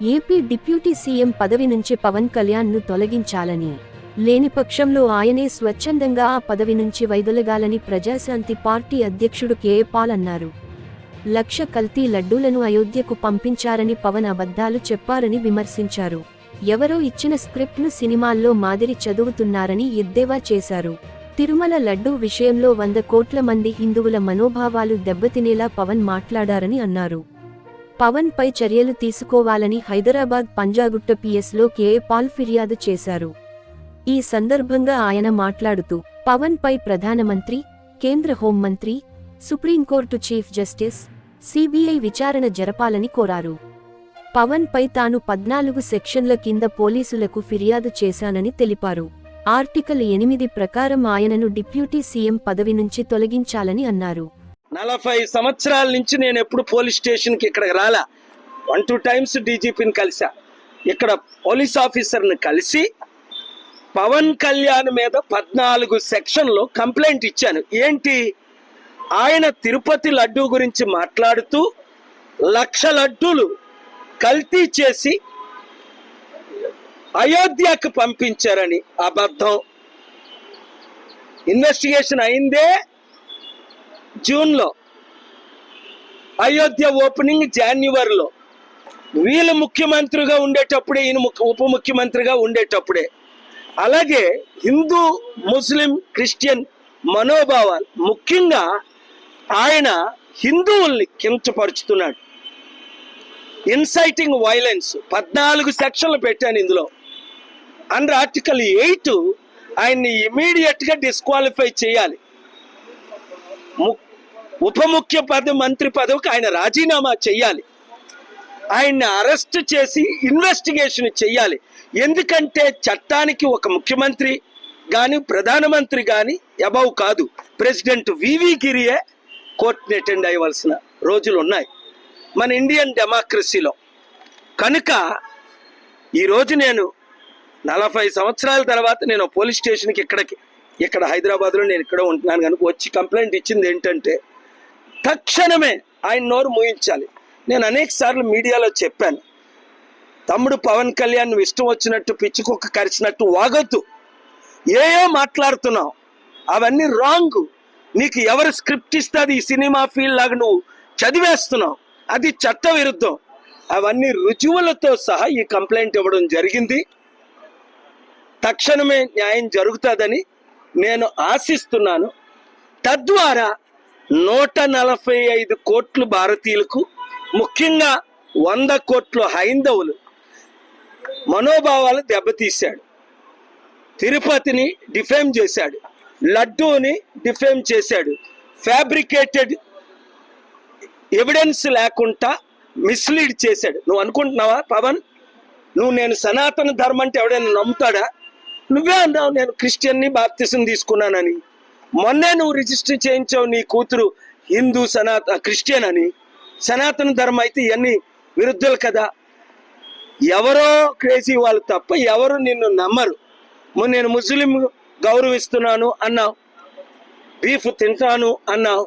AP deputy CM పదవి నుంచి పవన్ కళ్యాణ్ను తొలగించాలని, లేని పక్షంలో ఆయనే స్వచ్ఛందంగా ఆ పదవి నుంచి వైదొలగాలని ప్రజాశాంతి పార్టీ అధ్యక్షుడు కే పాల్ అన్నారు. 1,00,000 కల్తీ లడ్డూలను అయోధ్యకు పంపించారని పవన్ అబద్ధాలు చెప్పారని విమర్శించారు. ఎవరో ఇచ్చిన స్క్రిప్ట్ను సినిమాల్లో మాదిరి చదువుతున్నారని ఎద్దేవా చేశారు. తిరుమల లడ్డూ విషయంలో 100 కోట్ల మంది హిందువుల మనోభావాలు దెబ్బతినేలా పవన్ మాట్లాడారని అన్నారు. పవన్ పై చర్యలు తీసుకోవాలని హైదరాబాద్ పంజాగుట్ట పిఎస్లో కే పాల్ ఫిర్యాదు చేశారు. ఈ సందర్భంగా ఆయన మాట్లాడుతూ, పవన్ పై ప్రధానమంత్రి, కేంద్ర హోంమంత్రి, సుప్రీంకోర్టు చీఫ్ జస్టిస్, సిబిఐ విచారణ జరపాలని కోరారు. పవన్ పై తాను 14 సెక్షన్ల కింద పోలీసులకు ఫిర్యాదు చేశానని తెలిపారు. ఆర్టికల్ 8 ప్రకారం ఆయనను డిప్యూటీ సీఎం పదవి నుంచి తొలగించాలని అన్నారు. 40 సంవత్సరాల నుంచి నేను ఎప్పుడు పోలీస్ స్టేషన్కి ఇక్కడికి రాలా. 1-2 టైమ్స్ డీజీపీని కలిసా. ఇక్కడ పోలీస్ ఆఫీసర్ని కలిసి పవన్ కళ్యాణ్ మీద 14 సెక్షన్లో కంప్లైంట్ ఇచ్చాను. ఏంటి, ఆయన తిరుపతి లడ్డూ గురించి మాట్లాడుతూ 1,00,000 లడ్డూలు కల్తీ చేసి అయోధ్యకు పంపించారని అబద్ధం. ఇన్వెస్టిగేషన్ అయిందే జూన్లో, అయోధ్య ఓపెనింగ్ జనవరిలో. వీళ్ళు ముఖ్యమంత్రిగా ఉండేటప్పుడే, ఈయన ఉప ముఖ్యమంత్రిగా ఉండేటప్పుడే. అలాగే హిందూ, ముస్లిం, క్రిస్టియన్ మనోభావాలు, ముఖ్యంగా ఆయన హిందువుల్ని కించపరుచుతున్నాడు. ఇన్సైటింగ్ వైలెన్స్ 14 సెక్షన్లు పెట్టాను ఇందులో. అండర్ ఆర్టికల్ 8 ఆయన్ని ఇమీడియట్గా డిస్క్వాలిఫై చేయాలి. ఉప ముఖ్య మంత్రి పదవికి ఆయన రాజీనామా చెయ్యాలి. ఆయన్ని అరెస్ట్ చేసి ఇన్వెస్టిగేషన్ చెయ్యాలి. ఎందుకంటే చట్టానికి ఒక ముఖ్యమంత్రి కానీ ప్రధానమంత్రి కానీ అబౌవ్ కాదు. ప్రెసిడెంట్ వివి గిరియే కోర్టుని అటెండ్ అయ్యవలసిన రోజులు ఉన్నాయి మన ఇండియన్ డెమోక్రసీలో. కనుక ఈరోజు నేను 40 సంవత్సరాల తర్వాత నేను పోలీస్ స్టేషన్కి ఇక్కడ హైదరాబాద్లో నేను ఇక్కడ ఉంటున్నాను కనుక వచ్చి కంప్లైంట్ ఇచ్చింది ఏంటంటే, తక్షణమే ఆయన నోరు మూయించాలి. నేను అనేక సార్లు మీడియాలో చెప్పాను, తమ్ముడు పవన్ కళ్యాణ్ నువ్వు ఇష్టం వచ్చినట్టు పిచ్చుకుక్క కరిచినట్టు వాగొద్దు. ఏయో మాట్లాడుతున్నావు, అవన్నీ రాంగ్. నీకు ఎవరు స్క్రిప్ట్ ఇస్తుంది ఈ సినిమా ఫీల్డ్ లాగా నువ్వు చదివేస్తున్నావు, అది చట్ట విరుద్ధం. అవన్నీ రుజువులతో సహా ఈ కంప్లైంట్ ఇవ్వడం జరిగింది. తక్షణమే న్యాయం జరుగుతుందని నేను ఆశిస్తున్నాను. తద్వారా 145 కోట్లు భారతీయులకు, ముఖ్యంగా 100 కోట్లు హైందవులు మనోభావాలు దెబ్బతీశాడు. తిరుపతిని డిఫేమ్ చేశాడు, లడ్డూని డిఫేమ్ చేశాడు, ఫ్యాబ్రికేటెడ్ ఎవిడెన్స్ లేకుండా మిస్లీడ్ చేశాడు. నువ్వు అనుకుంటున్నావా పవన్, నేను సనాతన ధర్మం అంటే ఎవడైనా నమ్ముతాడా? నువ్వే అన్నావు నేను క్రిస్టియన్ని బాప్తిసం తీసుకున్నానని. మొన్నే నువ్వు రిజిస్టర్ చేయించావు నీ కూతురు హిందూ క్రిస్టియన్ అని. సనాతన ధర్మం అయితే ఇవన్నీ విరుద్ధులు కదా. ఎవరో క్రేజీ వాళ్ళు తప్ప ఎవరు నిన్ను నమ్మరు. నేను ముస్లిం గౌరవిస్తున్నాను అన్నావు, బీఫ్ తింటాను అన్నావు.